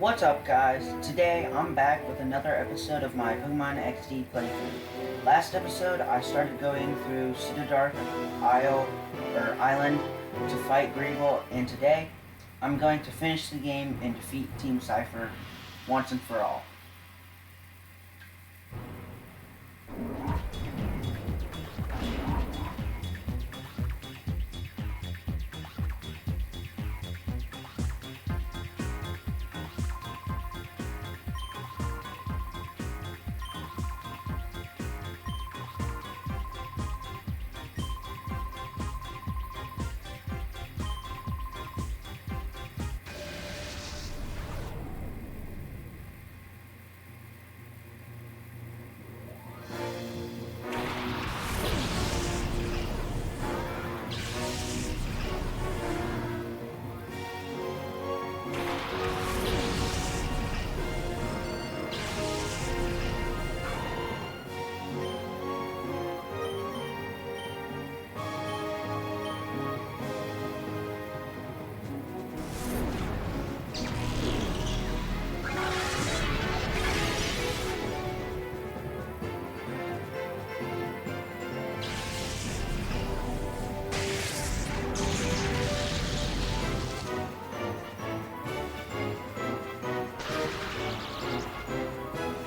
What's up, guys? Today I'm back with another episode of my Pokemon XD playthrough. Last episode, I started going through Pseudodark Island to fight Greeble, and today I'm going to finish the game and defeat Team Cypher once and for all.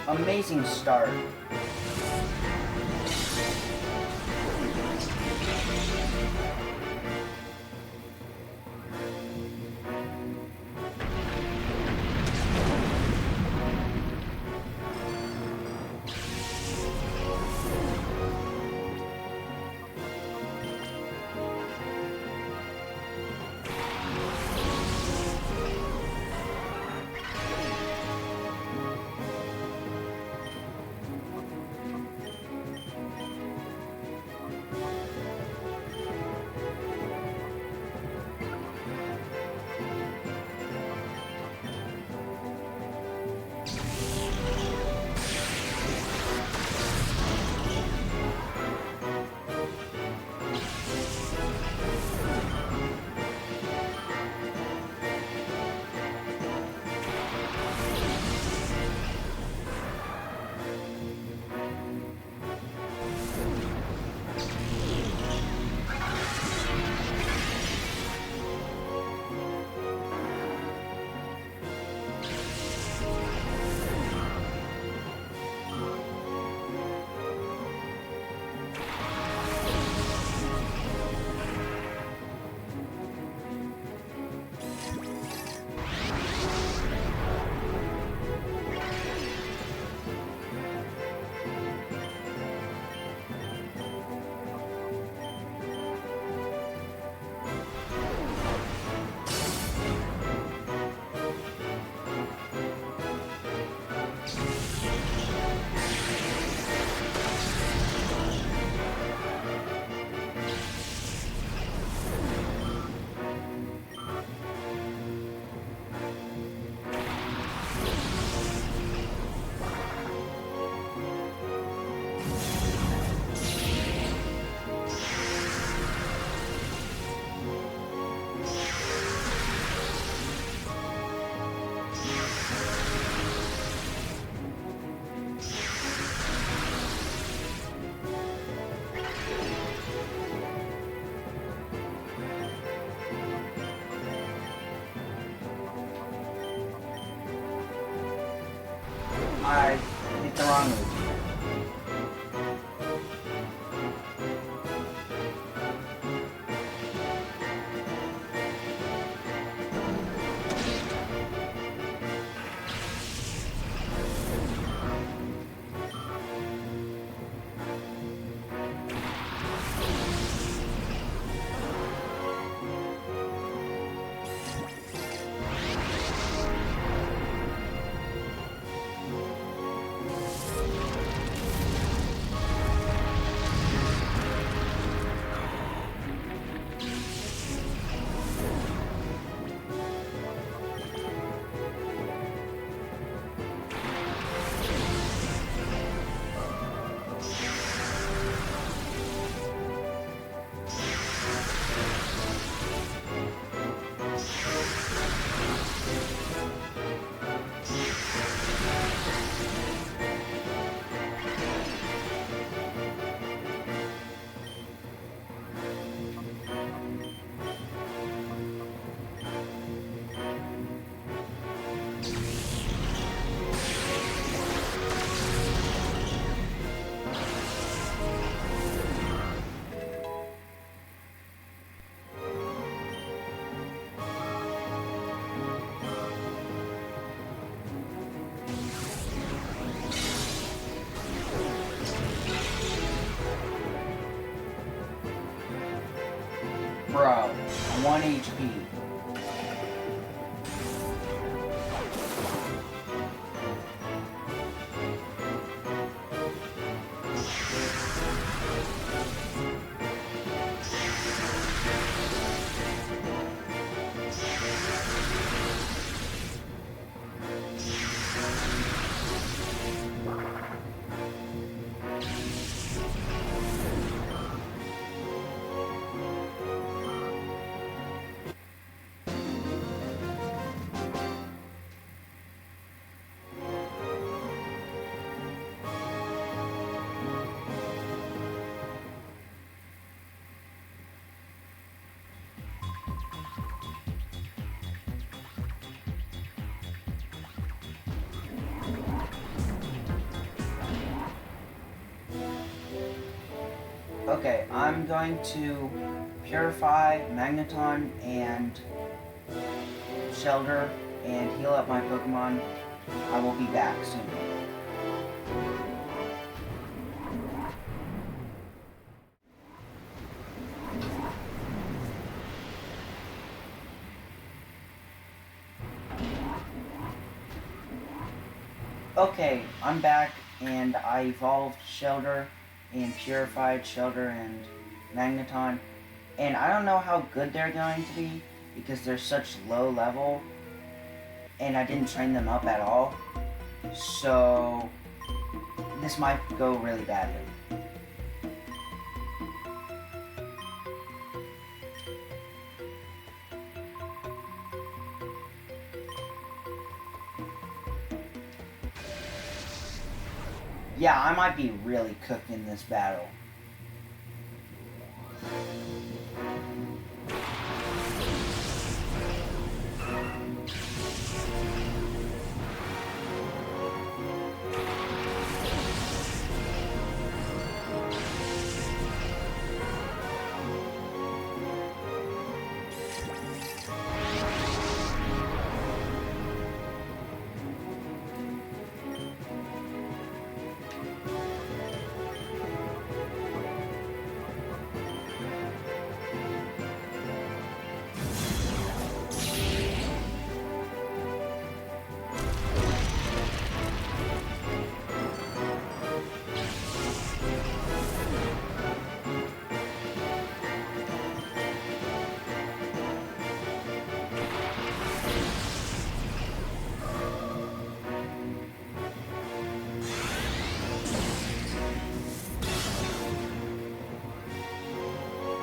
Amazing start. I hit the wrong move. 1 HP. Okay, I'm going to purify, magneton, and shelter, and heal up my Pokemon. I will be back soon. Okay, I'm back, and I evolved Shelter, and purified Shelter, and Magneton. And I don't know how good they're going to be, because they're such low level, and I didn't train them up at all. So, this might go really badly. Yeah, I might be really cooked in this battle.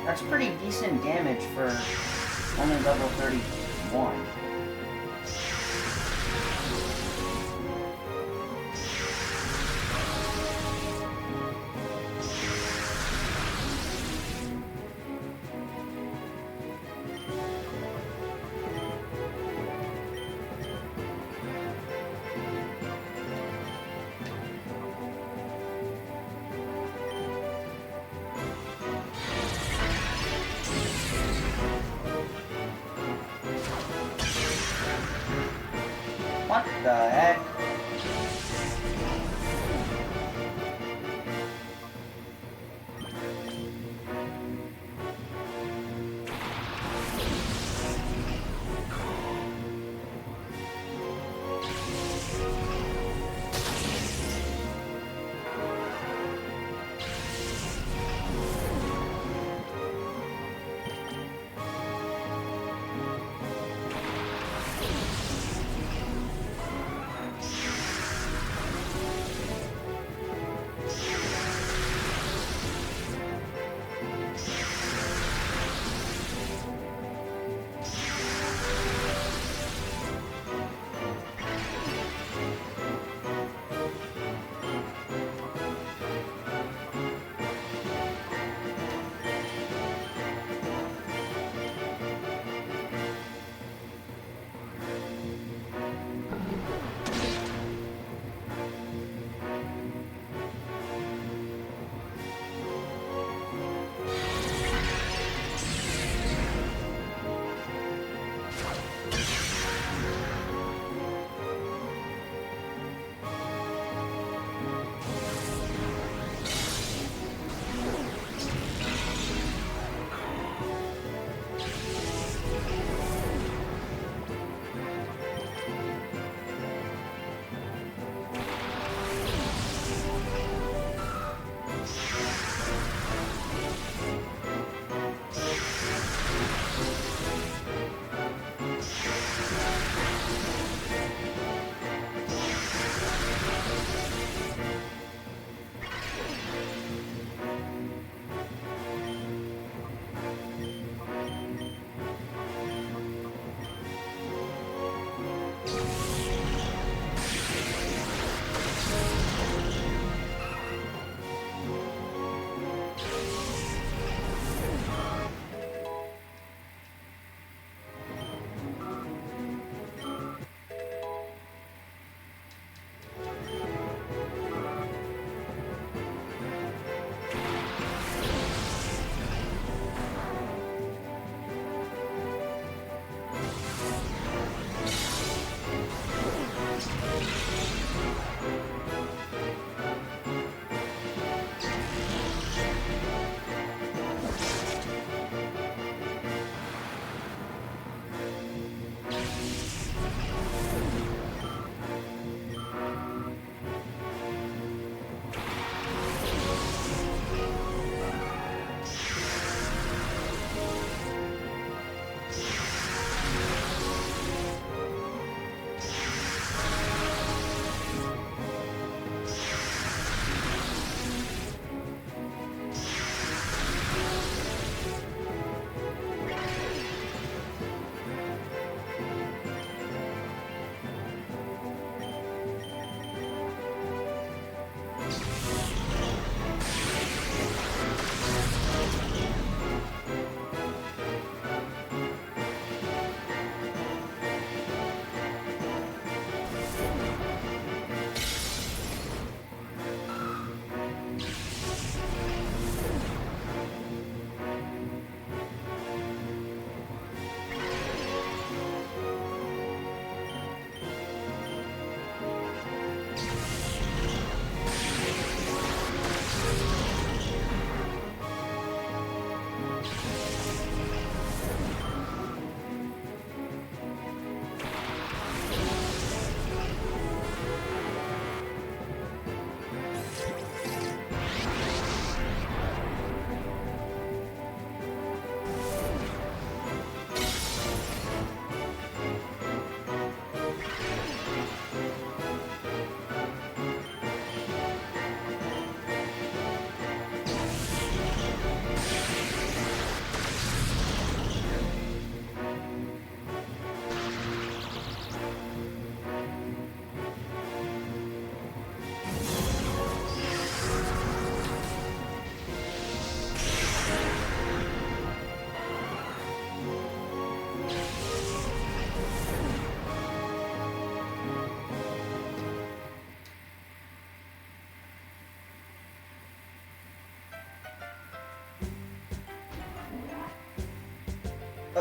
That's pretty decent damage for only level 31. What the heck?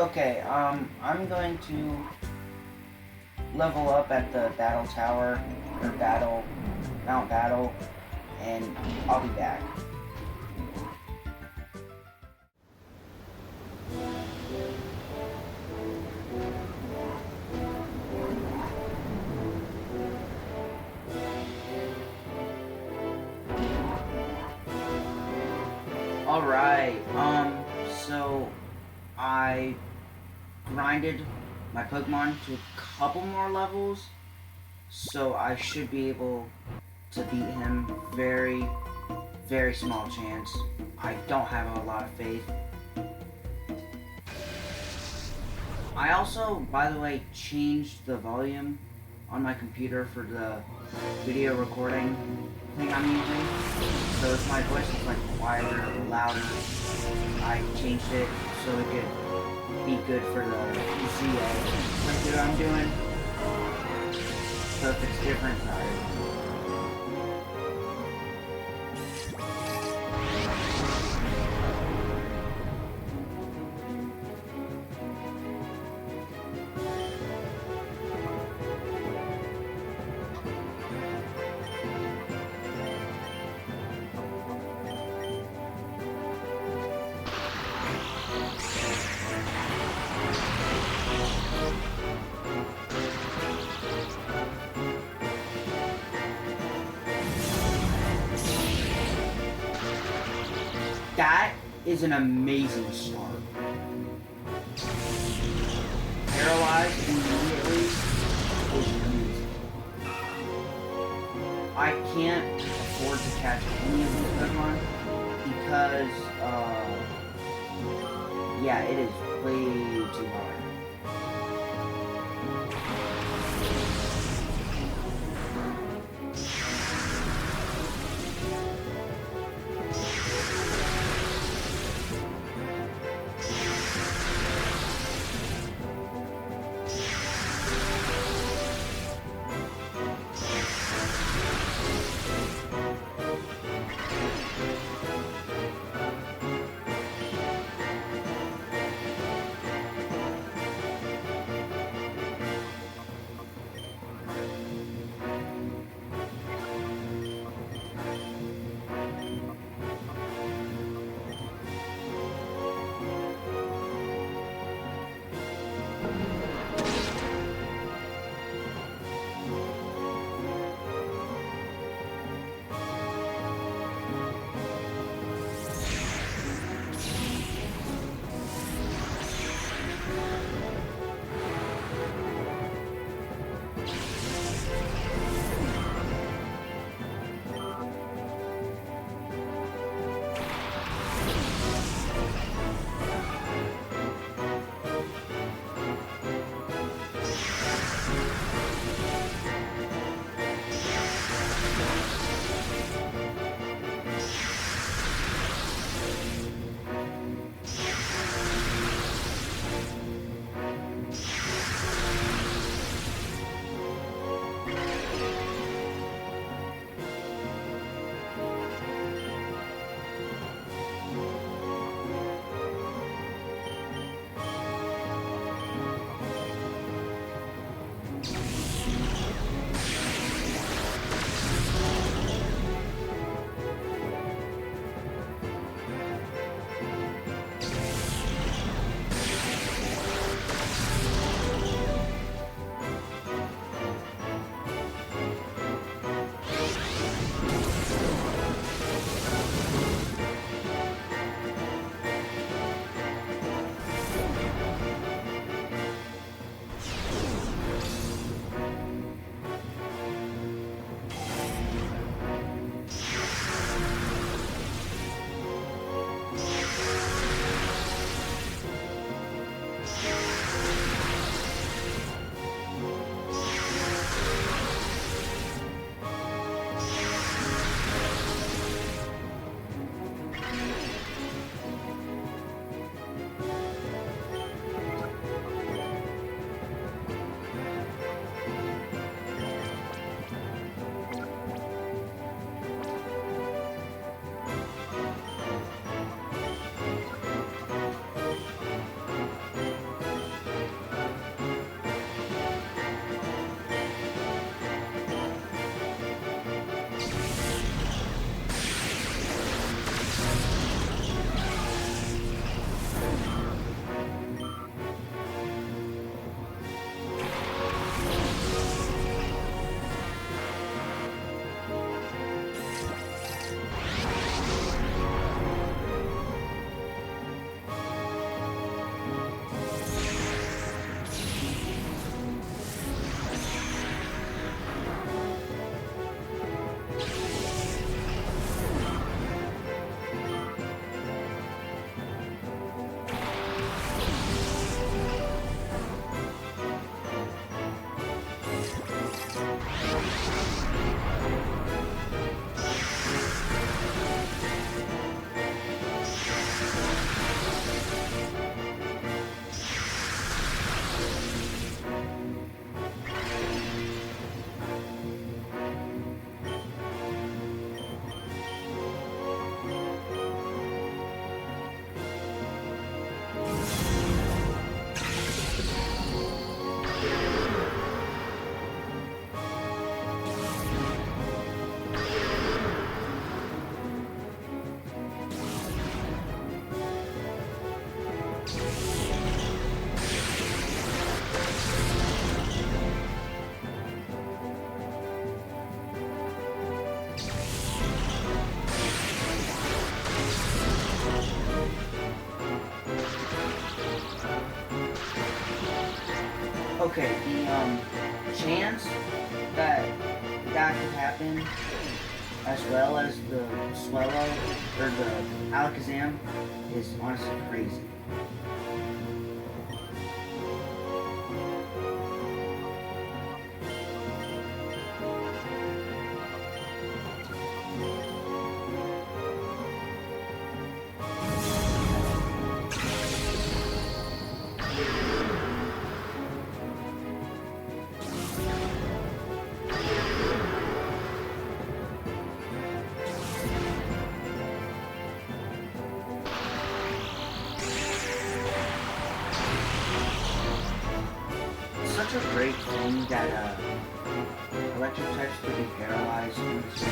Okay, I'm going to level up at the battle tower, or Mount Battle, and I'll be back. Alright, so I grinded my Pokemon to a couple more levels, so I should be able to beat him. Very, very small chance. I don't have a lot of faith. I also, by the way, changed the volume on my computer for the video recording thing I'm using. So if my voice is like quieter or louder, I changed it so it could be good for the ZA playthrough I'm doing. So if it's different, sorry. That is an amazing start. Paralyzed immediately is amazing. I can't afford to catch any of these Pokemon because, yeah, it is way too hard. Okay, the chance that that could happen, as well as the Swallow or the Alakazam, is honestly crazy. It's such a great thing that electric types could be paralyzed in this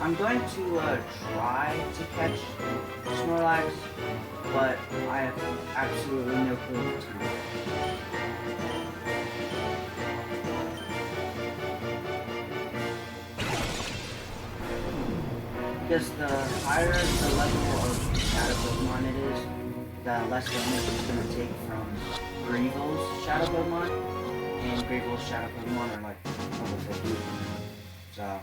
I'm going to try to catch Snorlax, but I have absolutely no clue at the time. Because the higher the level of Shadow Pokemon it is, the less damage it's going to take from Greevil's Shadow Pokemon, and Greevil's Shadow Pokemon are like level 50. So...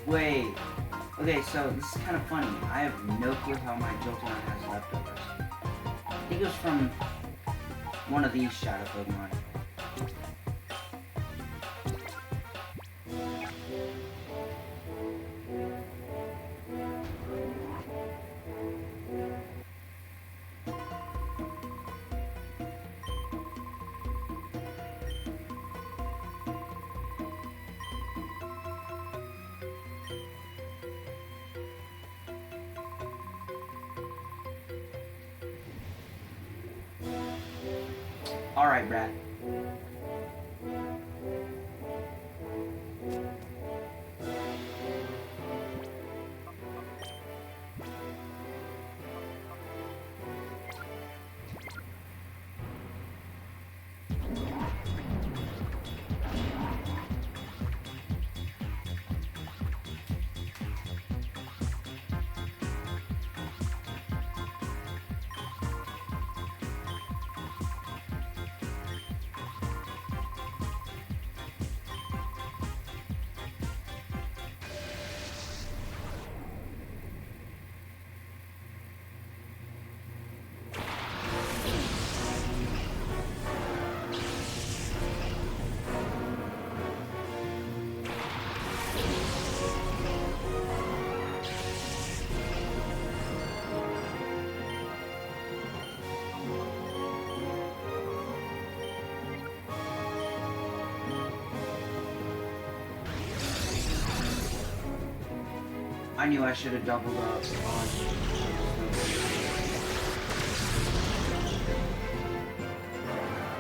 Wait. Okay, so this is kind of funny. I have no clue how my Jolteon has leftovers. I think it was from one of these Shadow Pokemon. Alright, Brad. I knew I should have doubled up on...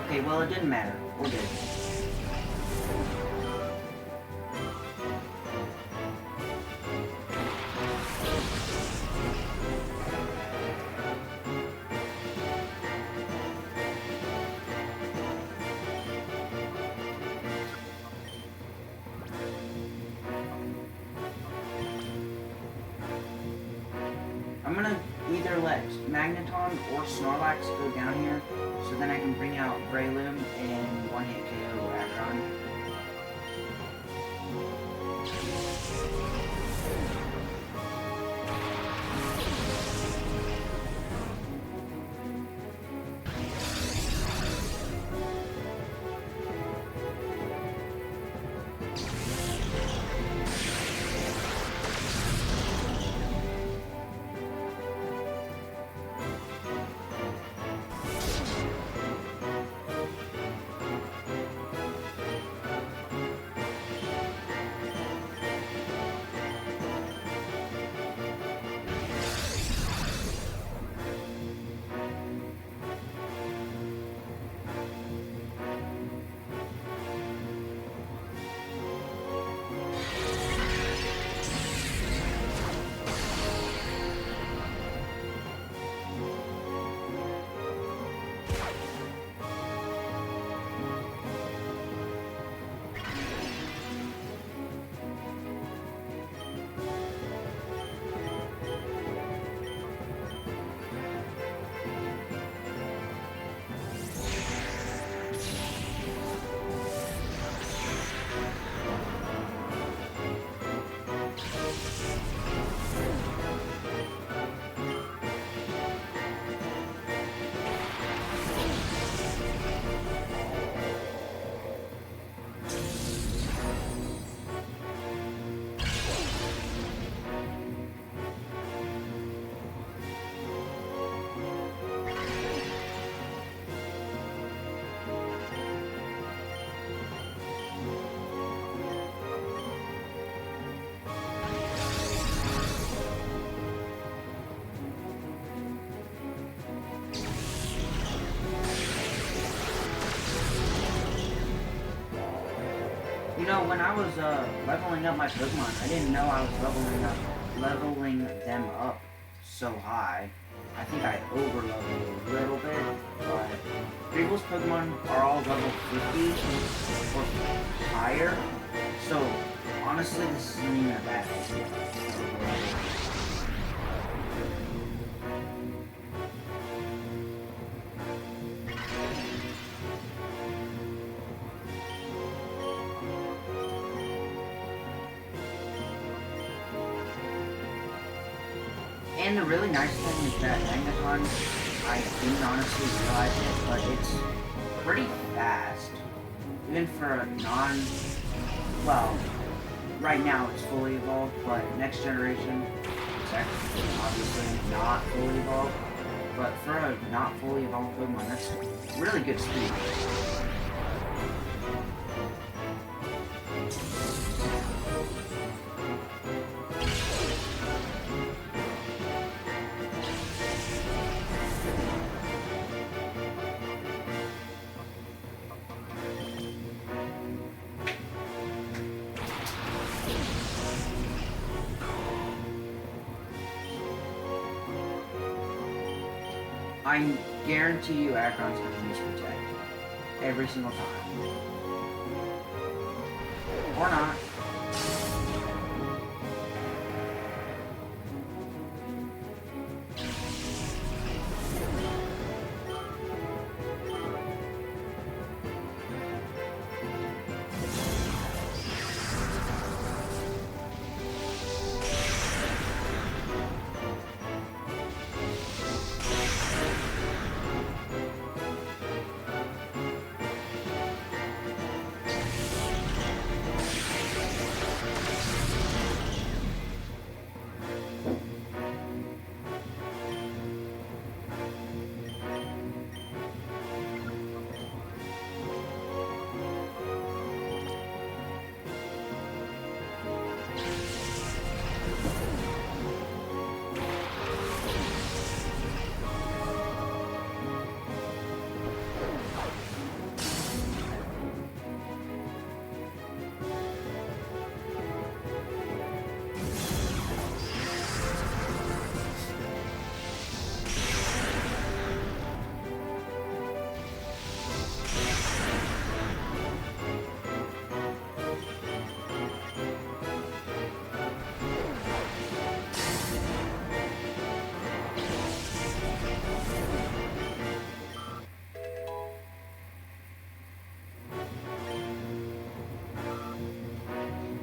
Okay, well, it didn't matter. We're good. I'm gonna either let Magneton or Snorlax go down here, so then I can bring out Breloom and one-hit KO Aggron. You know, when I was leveling up my Pokemon, I didn't know I was leveling them up so high. I think I over-leveled a little bit, but previous Pokemon are all level 50 or higher, so honestly, this isn't even a bad idea. And the really nice thing is that Magneton, I didn't honestly realize it, but it's pretty fast. Even for a well, right now it's fully evolved, but next generation, it's actually obviously not fully evolved. But for a not fully evolved Pokemon, that's really good speed. I guarantee you Aggron's going to use Protect. Every single time. Or not.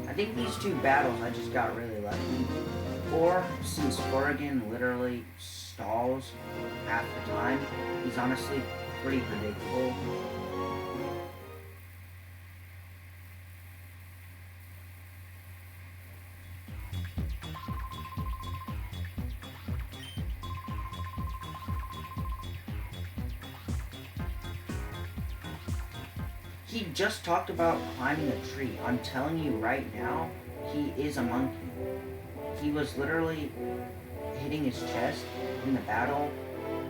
I think these two battles I just got really lucky. Or, since Oregon literally stalls half the time, he's honestly pretty predictable. He just talked about climbing a tree. I'm telling you right now, he is a monkey. He was literally hitting his chest in the battle,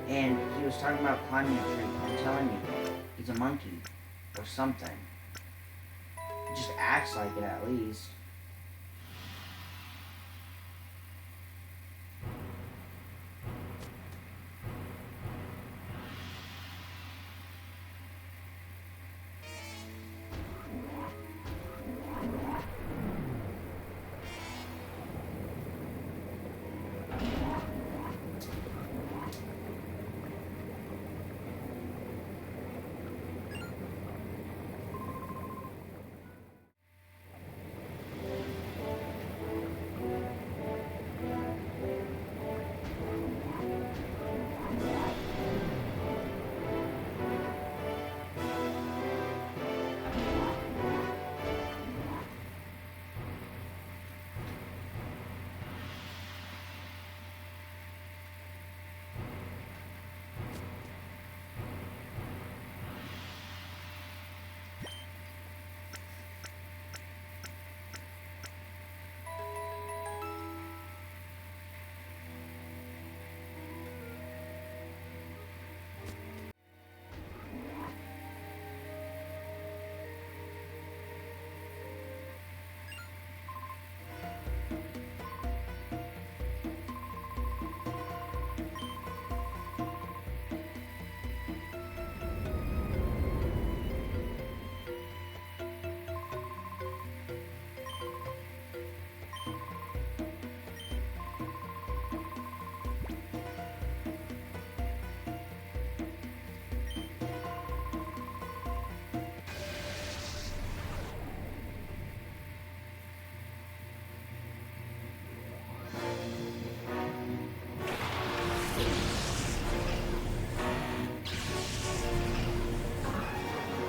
and he was talking about climbing a tree. I'm telling you, he's a monkey or something. He just acts like it at least.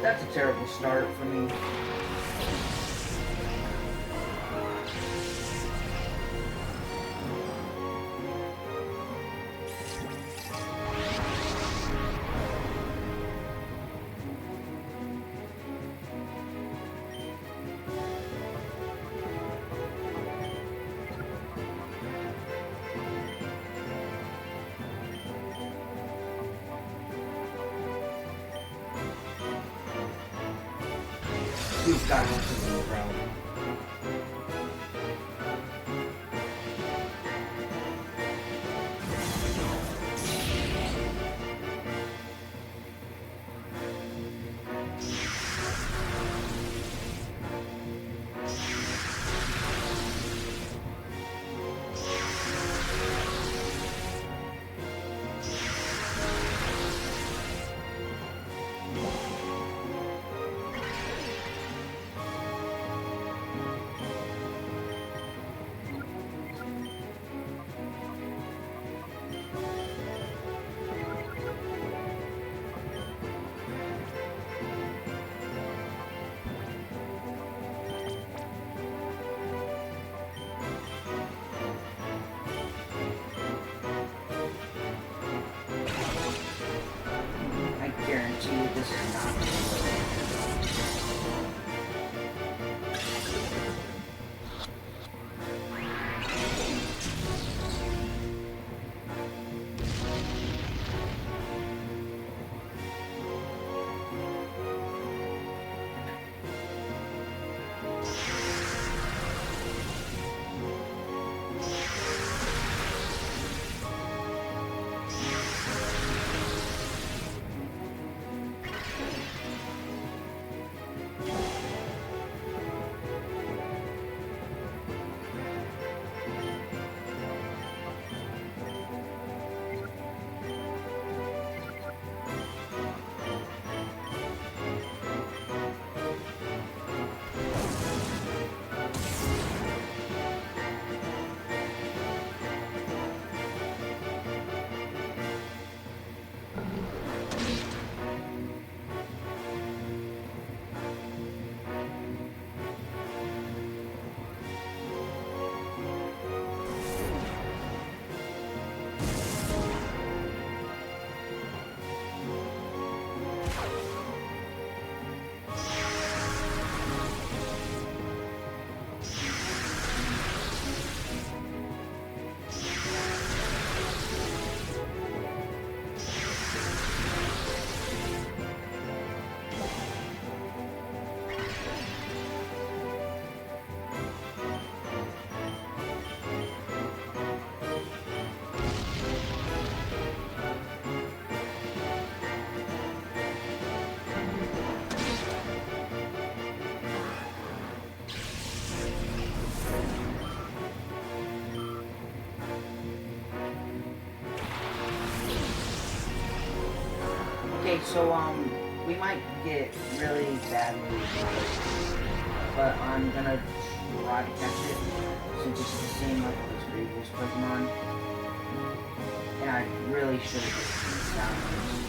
That's a terrible start for me. You've got to bro. this is not going to work. Okay, so we might get really badly, but I'm gonna try to catch it since it's the same level as previous Pokemon, and I really should have just down this.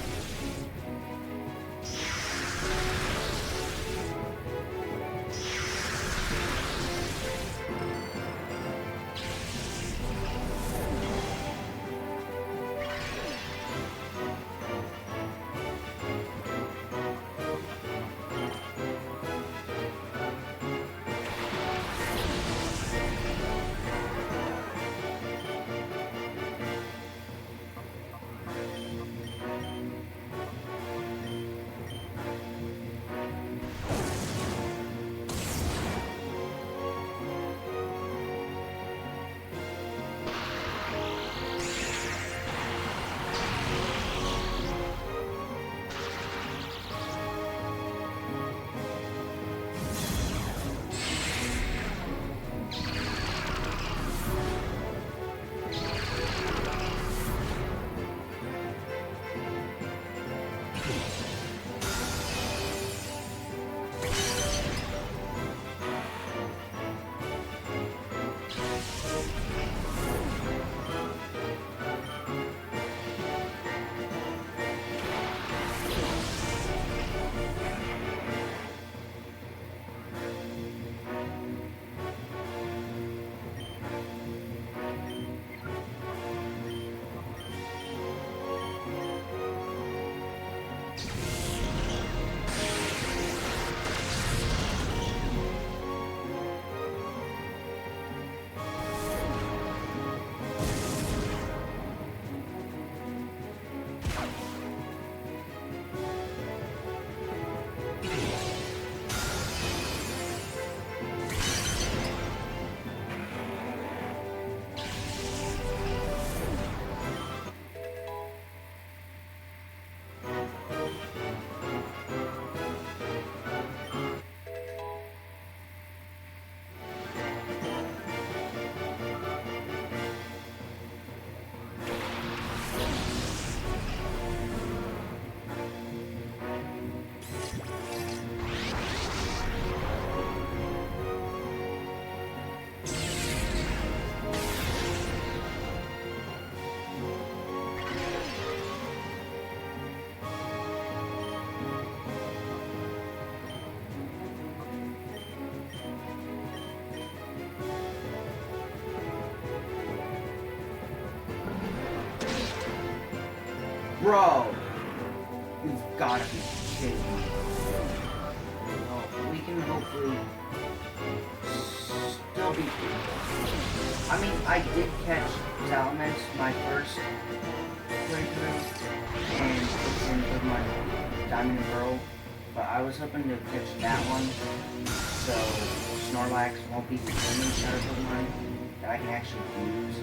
Bro, you've got to be Okay. Well, we can hopefully still be people. I mean, I did catch Salamence my first playthrough, and it's in Pokemon Diamond and Pearl, but I was hoping to catch that one, so Snorlax won't be the only shadow Pokemon that I can actually use.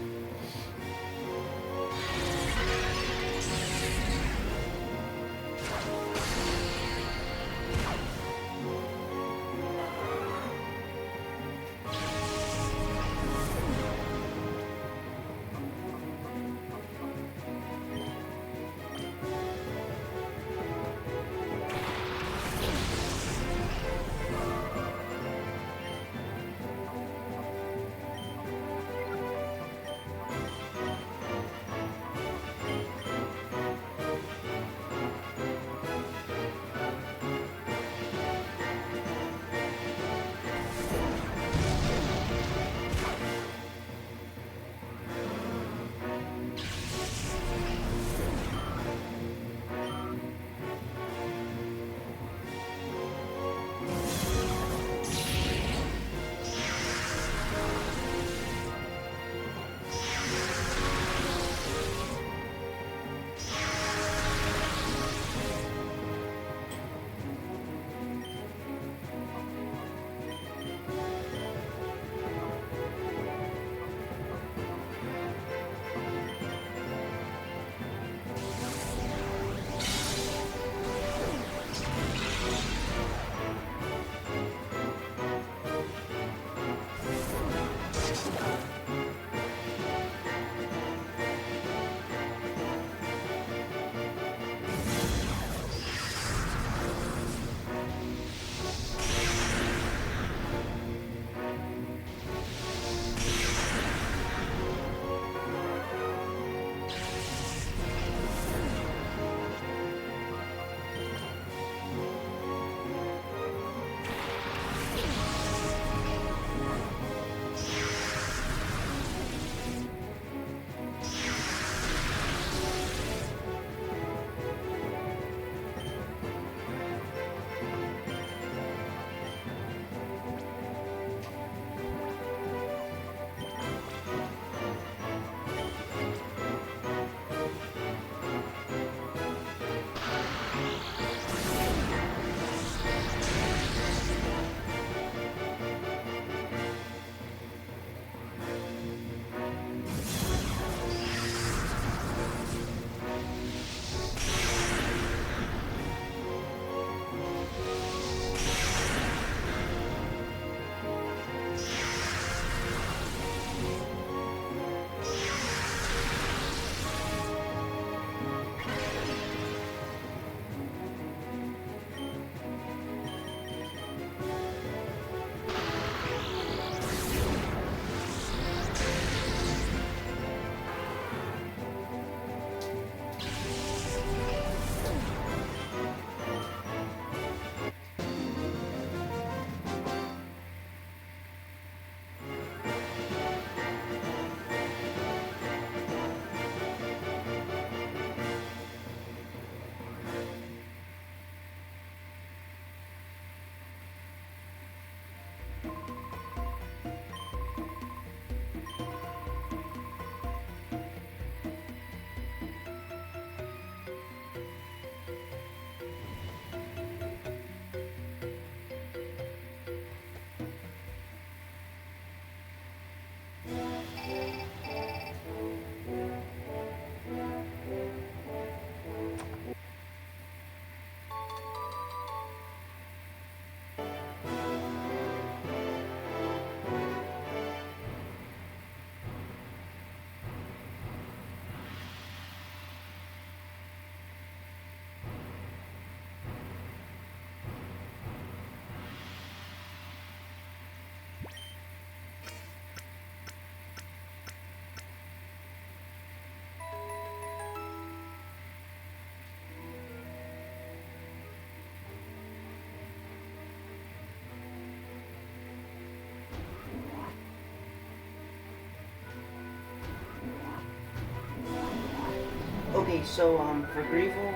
Okay, so for Greevil,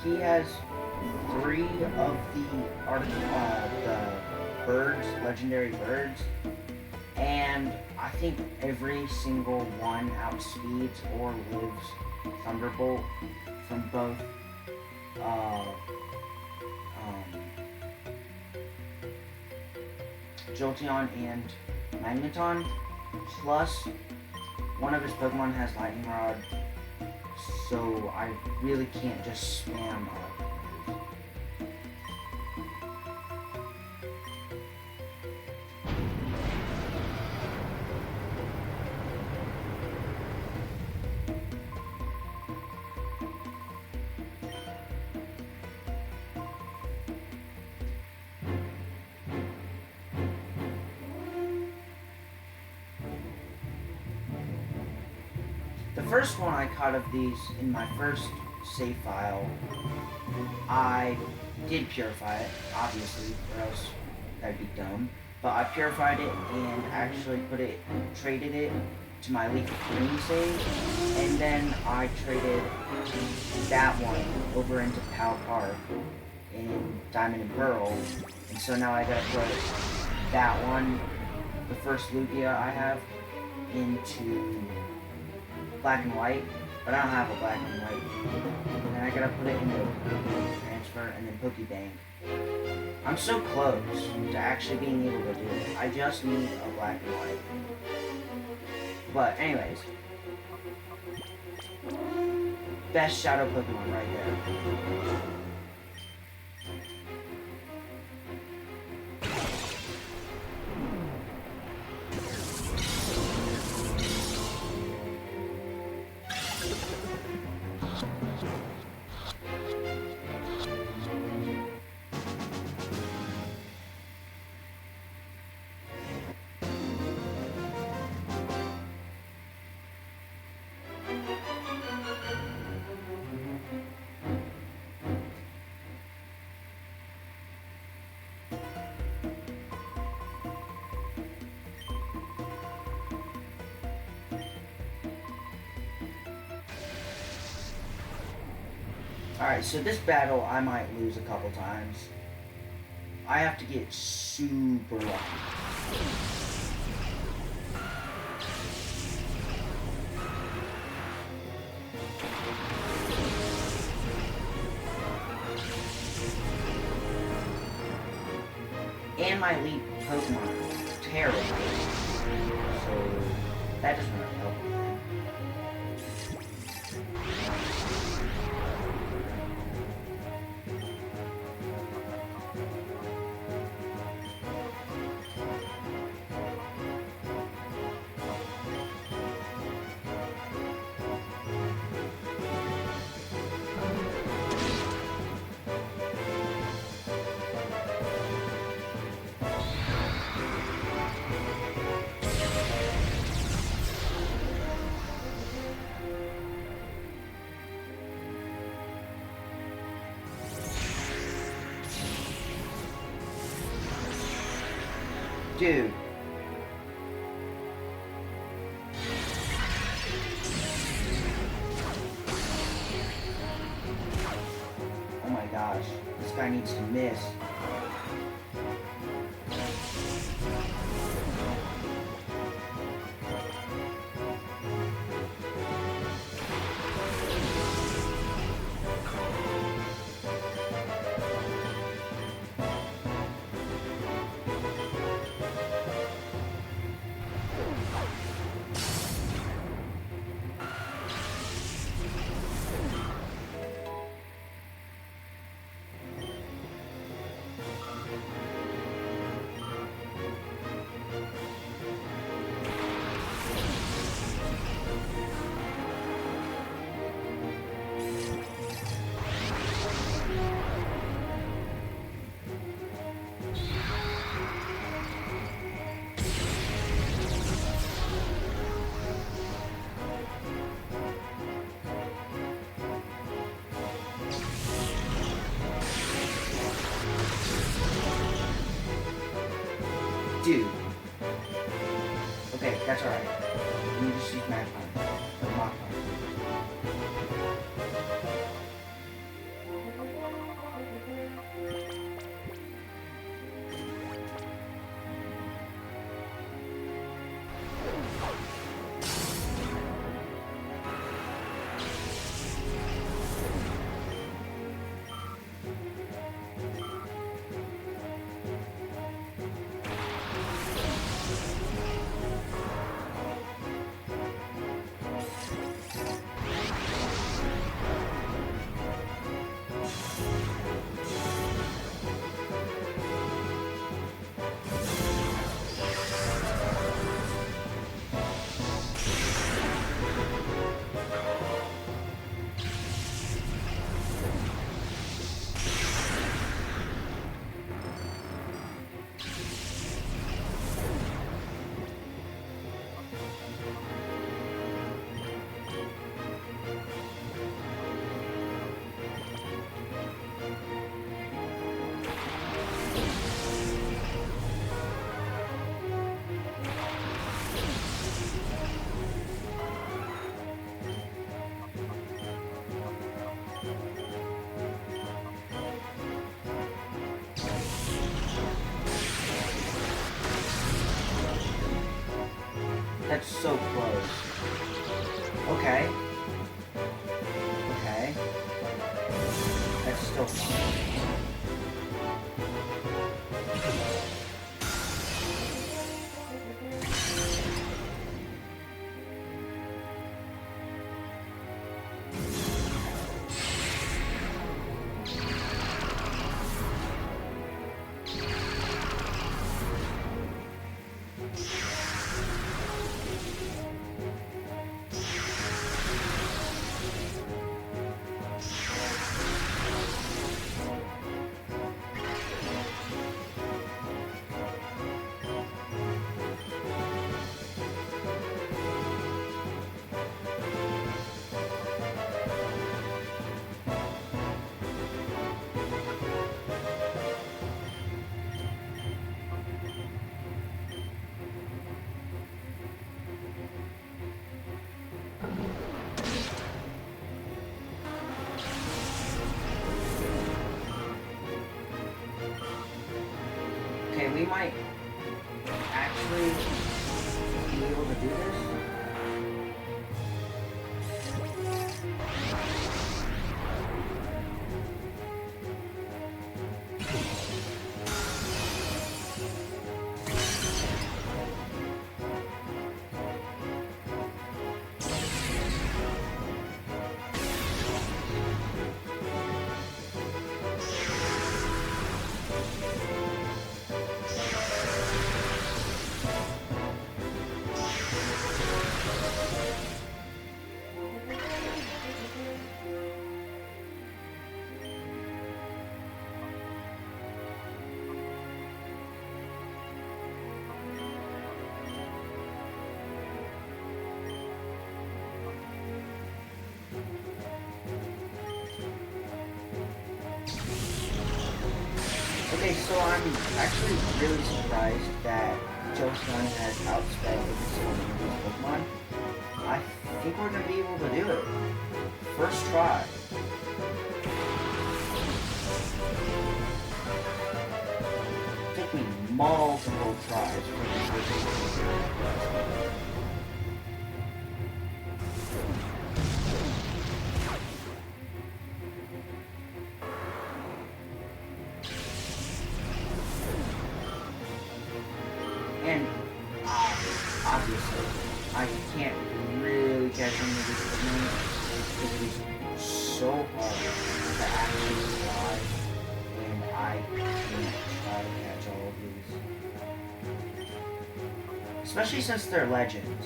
he has 3 of the birds, legendary birds, and I think every single one outspeeds or lives Thunderbolt from both Jolteon and Magneton, plus one of his Pokemon has Lightning Rod, so I really can't just spam all of those. The first one I caught of these in my first save file, I did purify it, obviously, or else that'd be dumb. But I purified it and actually traded it to my Leaf Green save, and then I traded that one over into Pal Park in Diamond and Pearl, and so now I gotta put that one, the first Lugia I have, into Black and White, but I don't have a Black and White. And then I gotta put it into Transfer and then Pokebank. I'm so close to actually being able to do it. I just need a Black and White. But anyways, best Shadow Pokemon right there. Alright, so this battle I might lose a couple times. I have to get super lucky. And my lead Pokemon is terrible, so that doesn't really help. Dude. Oh my gosh. This guy needs to miss. Dude. Okay, that's alright. Let me just use Mad Punch. Or Mach Punch. That's so close. Okay. Okay. That's still fine. Okay, we might actually be able to do this. Okay, so I'm actually really surprised that Joe-san has outsped every single one of these Pokemon. I think we're going to be able to do it. First try. It took me multiple tries for this. And obviously, I can't really catch any of these Pokemon because it is so hard to actually fly, and I can't try to catch all of these. Especially since they're legends.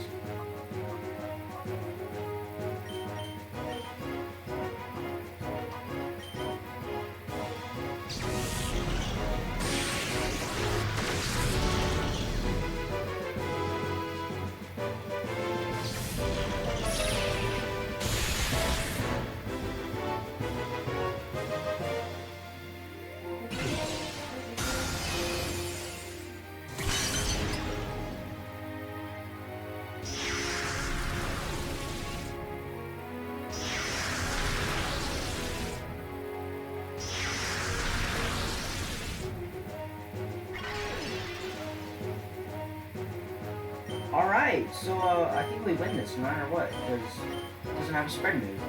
Alright, so I think we win this no matter what, because it doesn't have a spread move.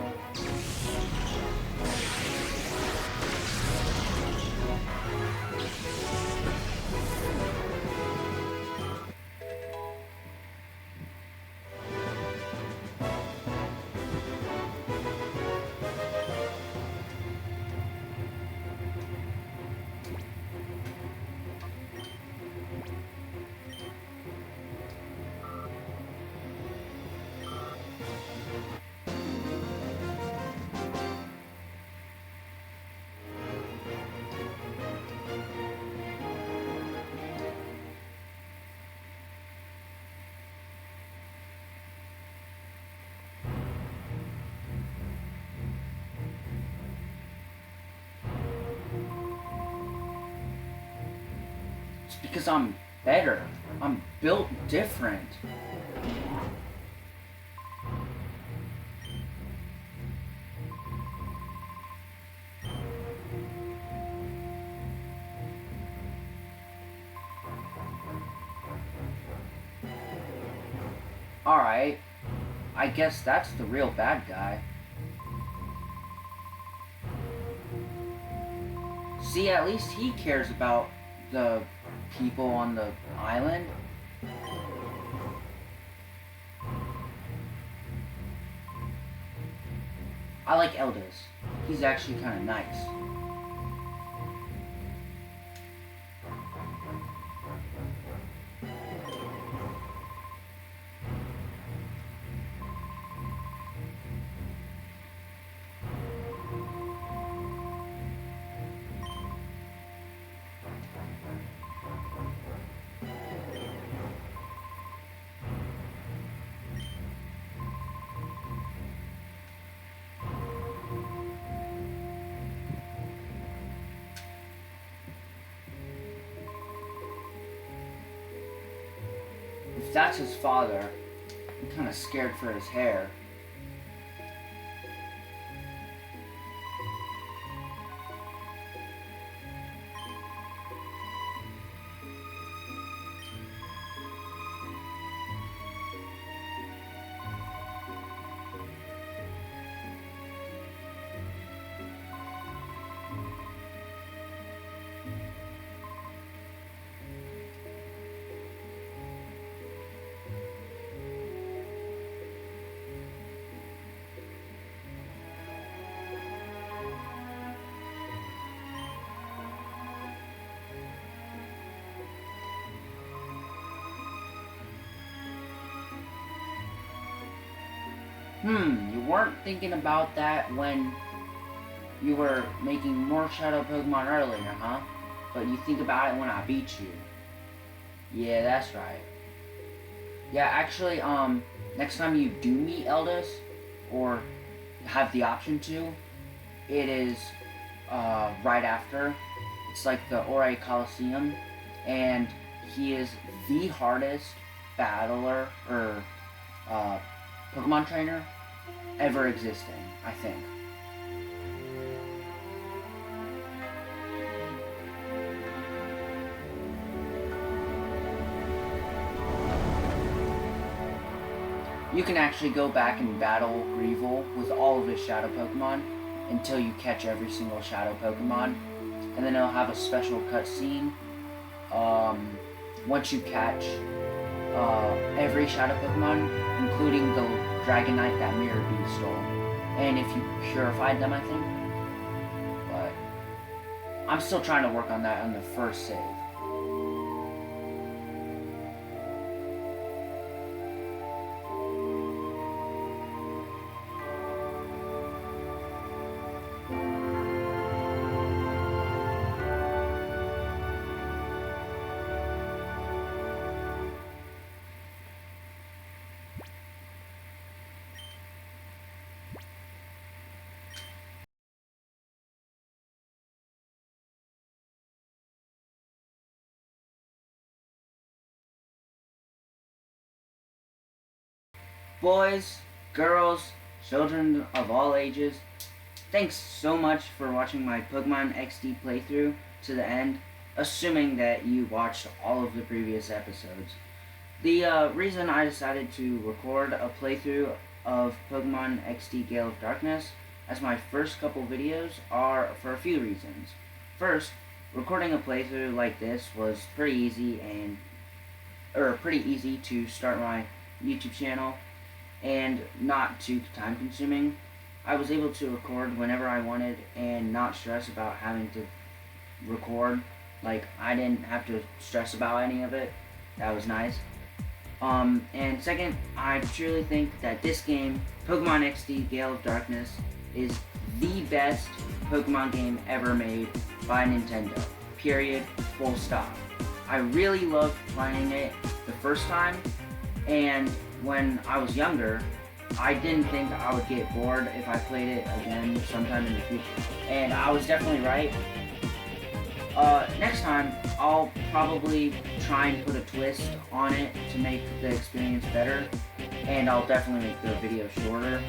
It's because I'm better. I'm built different. Alright, I guess that's the real bad guy. See, at least he cares about the people on the island. I like Eldis. He's actually kind of nice. If that's his father, I'm kind of scared for his hair. You weren't thinking about that when you were making more Shadow Pokemon earlier, huh? But you think about it when I beat you. Yeah, that's right. Yeah, actually, next time you do meet Eldis, or have the option to, it is, right after. It's like the Ori Coliseum, and he is the hardest battler, or, Pokemon trainer ever existing, I think. You can actually go back and battle Greevil with all of his Shadow Pokemon until you catch every single Shadow Pokemon. And then it'll have a special cutscene once you catch every Shadow Pokemon, including the Dragonite that Mirror Bee stole. And if you purified them, I think. But I'm still trying to work on that on the first save. Boys, girls, children of all ages, thanks so much for watching my Pokemon XD playthrough to the end, assuming that you watched all of the previous episodes. The reason I decided to record a playthrough of Pokemon XD Gale of Darkness as my first couple videos are for a few reasons. First, recording a playthrough like this was pretty easy to start my YouTube channel, and not too time consuming. I was able to record whenever I wanted and not stress about having to record. Like, I didn't have to stress about any of it. That was nice. And second, I truly think that this game, Pokemon XD Gale of Darkness, is the best Pokemon game ever made by Nintendo. Period. Full stop. I really loved playing it the first time, and when I was younger, I didn't think I would get bored if I played it again sometime in the future. And I was definitely right. Next time, I'll probably try and put a twist on it to make the experience better, and I'll definitely make the video shorter.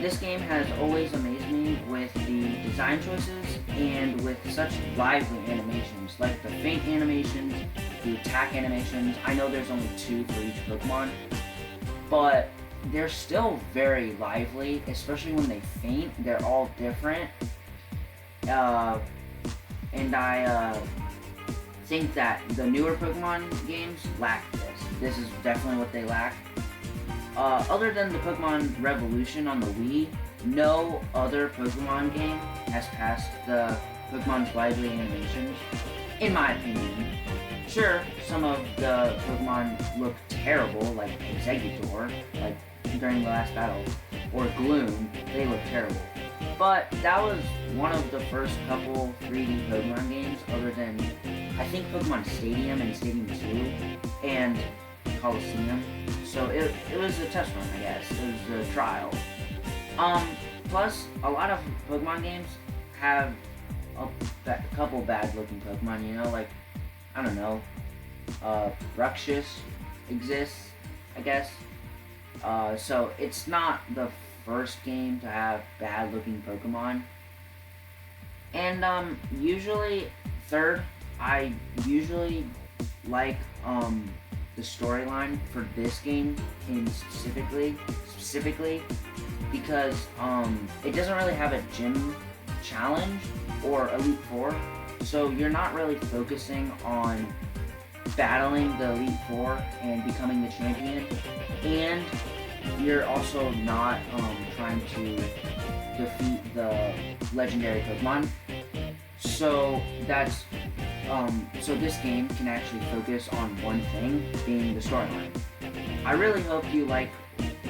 This game has always amazed me with the design choices and with such lively animations, like the faint animations, the attack animations. I know there's only 2 for each Pokemon, but they're still very lively, especially when they faint. They're all different. And I think that the newer Pokemon games lack this. This is definitely what they lack. Other than the Pokemon Revolution on the Wii, no other Pokemon game has passed the Pokemon's lively animations, in my opinion. Sure, some of the Pokemon look terrible, like Exeggutor, like during the last battle, or Gloom, they look terrible. But that was one of the first couple 3D Pokemon games, other than, I think, Pokemon Stadium and Stadium 2, and Coliseum. So it was a test run, I guess. It was a trial. Plus, a lot of Pokemon games have a couple bad-looking Pokemon, you know, like, I don't know, Bruxish exists, I guess. So it's not the first game to have bad-looking Pokemon. And, usually, third, I usually like, the storyline for this game specifically because it doesn't really have a gym challenge or Elite Four, so you're not really focusing on battling the Elite Four and becoming the champion, and you're also not trying to defeat the legendary Pokemon. So that's so this game can actually focus on one thing, being the storyline. I really hope you like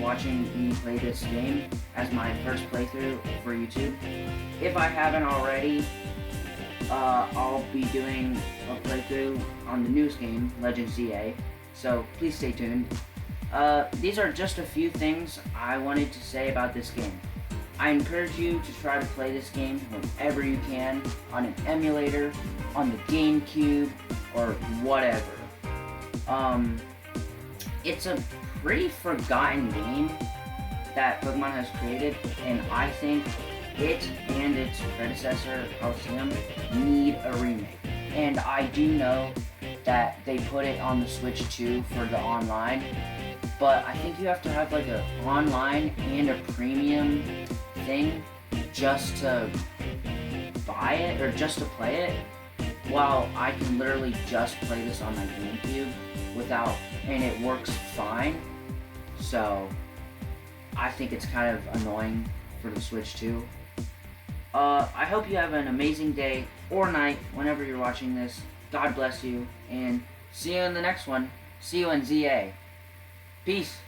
watching me play this game as my first playthrough for YouTube. If I haven't already, I'll be doing a playthrough on the newest game, Legend ZA, so please stay tuned. These are just a few things I wanted to say about this game. I encourage you to try to play this game whenever you can, on an emulator, on the GameCube, or whatever. It's a pretty forgotten game that Pokemon has created, and I think it and its predecessor, Coliseum, need a remake. And I do know that they put it on the Switch too for the online, but I think you have to have like an online and a premium thing just to buy it or just to play it, while I can literally just play this on my GameCube and it works fine. So I think it's kind of annoying for the Switch too. I hope you have an amazing day or night whenever you're watching this. God bless you, and see you in the next one. See you in ZA. Peace.